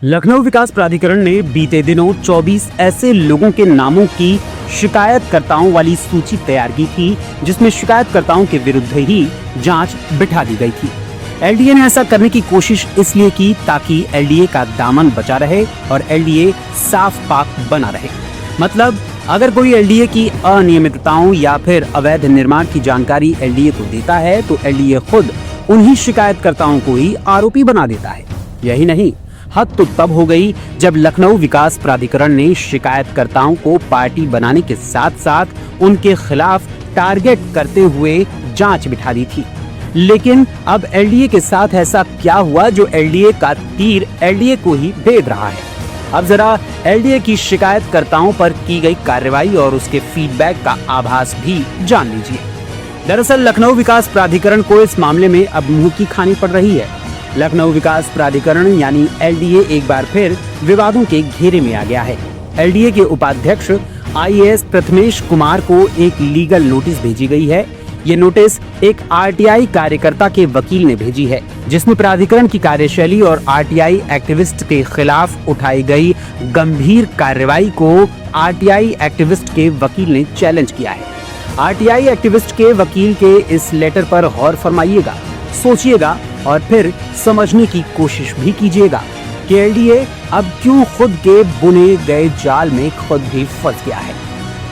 लखनऊ विकास प्राधिकरण ने बीते दिनों 24 ऐसे लोगों के नामों की शिकायतकर्ताओं वाली सूची तैयार की थी, जिसमें शिकायतकर्ताओं के विरुद्ध ही जांच बिठा दी गई थी। एलडीए ने ऐसा करने की कोशिश इसलिए की ताकि एलडीए का दामन बचा रहे और एलडीए साफ पाक बना रहे। मतलब अगर कोई एलडीए की अनियमितताओं या फिर अवैध निर्माण की जानकारी एलडीए को देता है तो एलडीए खुद उन्हीं शिकायतकर्ताओं को ही आरोपी बना देता है। यही नहीं, हद तो तब हो गई जब लखनऊ विकास प्राधिकरण ने शिकायतकर्ताओं को पार्टी बनाने के साथ साथ उनके खिलाफ टारगेट करते हुए जांच बिठा दी थी। लेकिन अब एलडीए के साथ ऐसा क्या हुआ जो एलडीए का तीर एलडीए को ही भेद रहा है। अब जरा एलडीए की शिकायतकर्ताओं पर की गई कार्रवाई और उसके फीडबैक का आभास भी जान लीजिए। दरअसल लखनऊ विकास प्राधिकरण को इस मामले में अब मुंह की खानी पड़ रही है। लखनऊ विकास प्राधिकरण यानी एलडीए एक बार फिर विवादों के घेरे में आ गया है। एलडीए के उपाध्यक्ष आईएएस प्रथमेश कुमार को एक लीगल नोटिस भेजी गई है। ये नोटिस एक आरटीआई कार्यकर्ता के वकील ने भेजी है, जिसमें प्राधिकरण की कार्यशैली और आरटीआई एक्टिविस्ट के खिलाफ उठाई गई गंभीर कार्रवाई को आरटीआई एक्टिविस्ट के वकील ने चैलेंज किया है। आरटीआई एक्टिविस्ट के वकील के इस लेटर पर गौर फरमाइएगा, सोचिएगा और फिर समझने की कोशिश भी कीजिएगा कि एलडीए अब क्यों खुद के बुने गए जाल में खुद भी फंस गया है।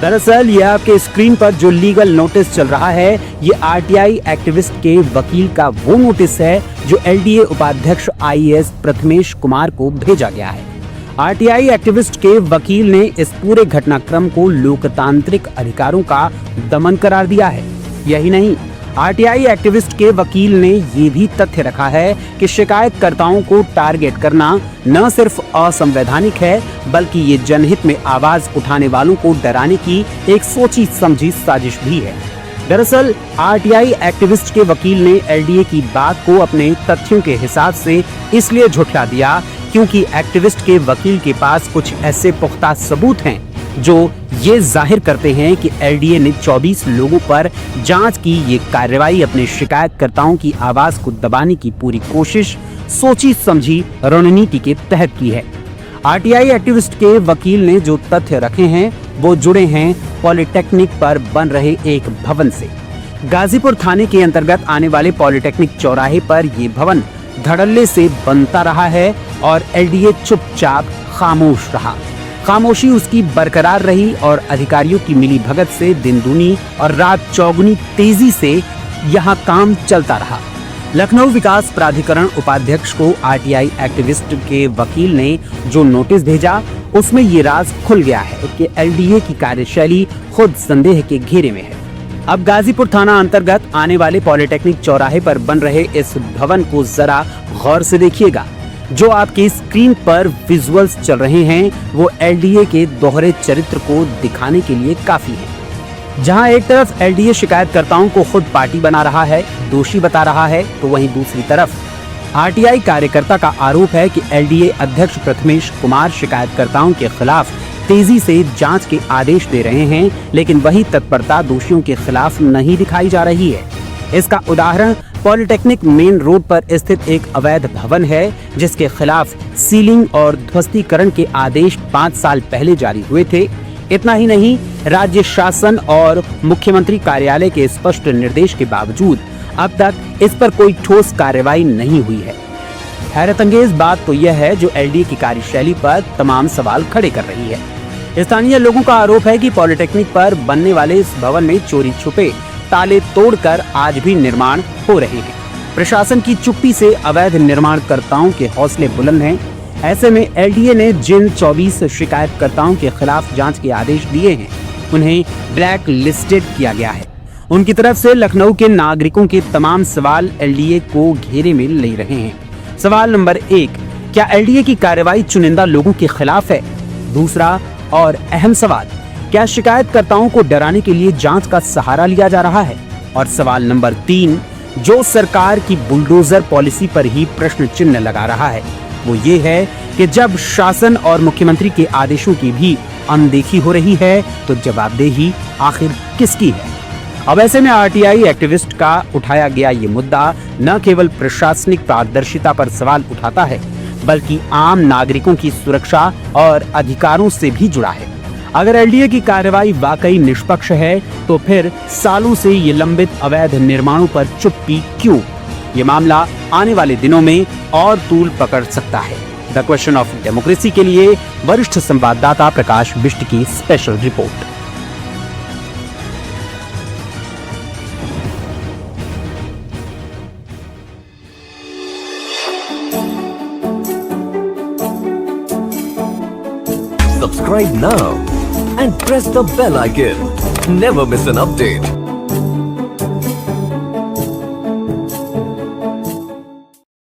दरअसल ये आपके स्क्रीन पर जो लीगल नोटिस चल रहा है, ये आरटीआई एक्टिविस्ट के वकील का वो नोटिस है जो एलडीए उपाध्यक्ष आईएएस प्रथमेश कुमार को भेजा गया है। आरटीआई एक्टिविस्ट के वकील ने इस पूरे घटनाक्रम को लोकतांत्रिक अधिकारों का दमन करार दिया है। यही नहीं, आरटीआई एक्टिविस्ट के वकील ने ये भी तथ्य रखा है कि शिकायतकर्ताओं को टारगेट करना न सिर्फ असंवैधानिक है, बल्कि ये जनहित में आवाज उठाने वालों को डराने की एक सोची समझी साजिश भी है। दरअसल आरटीआई एक्टिविस्ट के वकील ने एलडीए की बात को अपने तथ्यों के हिसाब से इसलिए झुठला दिया क्योंकि एक्टिविस्ट के वकील के पास कुछ ऐसे पुख्ता सबूत हैं जो ये जाहिर करते हैं कि एलडीए ने 24 लोगों पर जांच की ये कार्रवाई अपने शिकायतकर्ताओं की आवाज को दबाने की पूरी कोशिश सोची समझी रणनीति के तहत की है। आरटीआई एक्टिविस्ट के वकील ने जो तथ्य रखे हैं वो जुड़े हैं पॉलिटेक्निक पर बन रहे एक भवन से। गाजीपुर थाने के अंतर्गत आने वाले पॉलिटेक्निक चौराहे पर ये भवन धड़ल्ले से बनता रहा है और एलडीए चुपचाप खामोश रहा। खामोशी उसकी बरकरार रही और अधिकारियों की मिलीभगत से दिन दूनी और रात चौगुनी तेजी से यहाँ काम चलता रहा। लखनऊ विकास प्राधिकरण उपाध्यक्ष को आरटीआई एक्टिविस्ट के वकील ने जो नोटिस भेजा उसमें ये राज खुल गया है कि एलडीए की कार्यशैली खुद संदेह के घेरे में है। अब गाजीपुर थाना अंतर्गत आने वाले पॉलिटेक्निक चौराहे पर बन रहे इस भवन को जरा गौर से देखिएगा। जो आपकी स्क्रीन पर विजुअल्स चल रहे हैं वो एलडीए के दोहरे चरित्र को दिखाने के लिए काफी है। जहां एक तरफ एलडीए शिकायतकर्ताओं को खुद पार्टी बना रहा है, दोषी बता रहा है, तो वहीं दूसरी तरफ आरटीआई कार्यकर्ता का आरोप है कि एलडीए अध्यक्ष प्रथमेश कुमार शिकायतकर्ताओं के खिलाफ तेजी से जांच के आदेश दे रहे हैं, लेकिन वही तत्परता दोषियों के खिलाफ नहीं दिखाई जा रही है। इसका उदाहरण पॉलिटेक्निक मेन रोड पर स्थित एक अवैध भवन है, जिसके खिलाफ सीलिंग और ध्वस्तीकरण के आदेश 5 साल पहले जारी हुए थे। इतना ही नहीं, राज्य शासन और मुख्यमंत्री कार्यालय के स्पष्ट निर्देश के बावजूद अब तक इस पर कोई ठोस कार्रवाई नहीं हुई है। हैरतअंगेज बात तो यह है जो एलडीए की कार्यशैली पर तमाम सवाल खड़े कर रही है। स्थानीय लोगों का आरोप है कि पॉलिटेक्निक पर बनने वाले इस भवन में चोरी छुपे ताले तोड़कर आज भी निर्माण हो रहे हैं। प्रशासन की चुप्पी से अवैध निर्माणकर्ताओं के हौसले बुलंद हैं। ऐसे में एलडीए ने जिन 24 शिकायतकर्ताओं के खिलाफ जांच के आदेश दिए हैं उन्हें ब्लैक लिस्टेड किया गया है। उनकी तरफ से लखनऊ के नागरिकों के तमाम सवाल एलडीए को घेरे में ले रहे हैं। सवाल नंबर 1, क्या एलडीए की कार्रवाई चुनिंदा लोगों के खिलाफ है? दूसरा और अहम सवाल, क्या शिकायतकर्ताओं को डराने के लिए जांच का सहारा लिया जा रहा है? और सवाल नंबर 3, जो सरकार की बुलडोजर पॉलिसी पर ही प्रश्न चिन्ह लगा रहा है, वो ये है कि जब शासन और मुख्यमंत्री के आदेशों की भी अनदेखी हो रही है तो जवाबदेही आखिर किसकी है? अब ऐसे में आरटीआई एक्टिविस्ट का उठाया गया ये मुद्दा न केवल प्रशासनिक पारदर्शिता पर सवाल उठाता है, बल्कि आम नागरिकों की सुरक्षा और अधिकारों से भी जुड़ा है। अगर एलडीए की कार्रवाई वाकई निष्पक्ष है तो फिर सालों से ये लंबित अवैध निर्माणों पर चुप्पी क्यों? ये मामला आने वाले दिनों में और तूल पकड़ सकता है। द क्वेश्चन ऑफ डेमोक्रेसी के लिए वरिष्ठ संवाददाता प्रकाश बिष्ट की special report. Subscribe now and press the bell icon. Never miss an update.